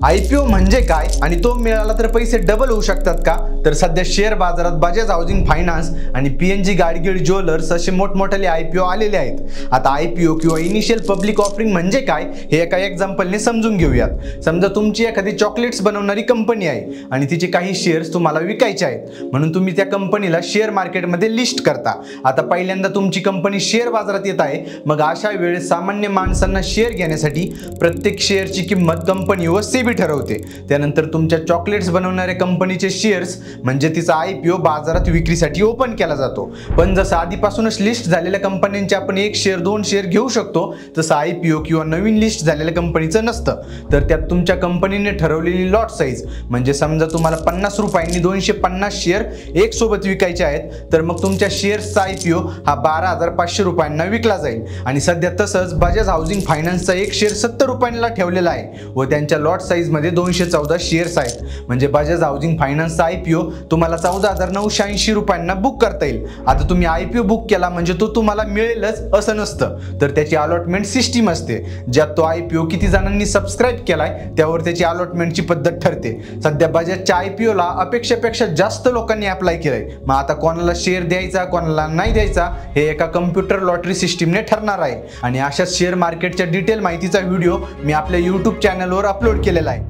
IPO म्हणजे काय आणि तो मिळाला तर पैसे डबल होऊ शकतात का? तर सध्या शेअर बाजारात बजाज हाऊसिंग फायनान्स आणि PNG गाडगिल ज्वेलर्स असे मोठमोठे IPO आलेले आहेत. आता IPO किंवा इनिशियल पब्लिक ऑफरिंग म्हणजे काय हे एका एक्झाम्पलने समजून घेऊयात. समजा तुमची एखादी चॉकलेट्स बनवणारी कंपनी आहे आणि तिचे काही शेअर्स तुम्हाला विकायचे आहेत, म्हणून तुम्ही त्या कंपनीला शेअर मार्केटमध्ये लिस्ट करता. आता पहिल्यांदा तुमची कंपनी शेअर बाजारात येत आहे, मग अशा वेळेस सामान्य माणसांना शेअर घेण्यासाठी प्रत्येक शेअरची किंमत कंपनी व सेबी ठरवते. त्यानंतर तुमच्या चॉकलेट्स बनवणाऱ्या कंपनीचे शेअर्स म्हणजे तिचा IPO बाजारात विक्रीसाठी ओपन केला जातो. पण जसं आधीपासूनच लिस्ट झालेल्या कंपन्यांचे आपण 1 शेअर 2 शेअर घेऊ शकतो, तसं IPO किंवा नवीन लिस्ट झालेल्या कंपनीचं नसतं. तर त्यात तुमच्या कंपनीने ठरवलेली लॉट साईज म्हणजे समजा तुम्हाला 50 रुपयांनी 250 शेअर एक सोबत विकायचे आहेत, तर मग तुमच्या शेअर्सचा IPO हा 12,500 रुपयांना विकला जाईल. आणि सध्या तसंच बजाज हाऊसिंग फायनान्सचा 1 शेअर 70 रुपयांना ठेवलेला आहे व त्यांच्या लॉट साईज मध्ये 214 शेअर्स आहेत. म्हणजे बजाज हाऊसिंग फायनान्सचा IPO तुम्हाला 14,980 रुपयांना बुक करता येईल. आता तुम्ही IPO बुक केला म्हणजे तो तुम्हाला मिळेलच असं नसतं, तर त्याची अलॉटमेंट सिस्टीम असते. ज्यात तो IPO किती जणांनी सबस्क्राईब केलाय त्यावर त्याची अलॉटमेंटची पद्धत ठरते. सध्या बजाजच्या IPOला अपेक्षेपेक्षा जास्त लोकांनी अप्लाय केलंय. मग आता कोणाला शेअर द्यायचा कोणाला नाही द्यायचा हे एका कम्प्युटर लॉटरी सिस्टीमने ठरणार आहे. आणि अशाच शेअर मार्केटच्या डिटेल माहितीचा व्हिडिओ मी आपल्या YouTube चॅनलवर अपलोड केलेला आहे.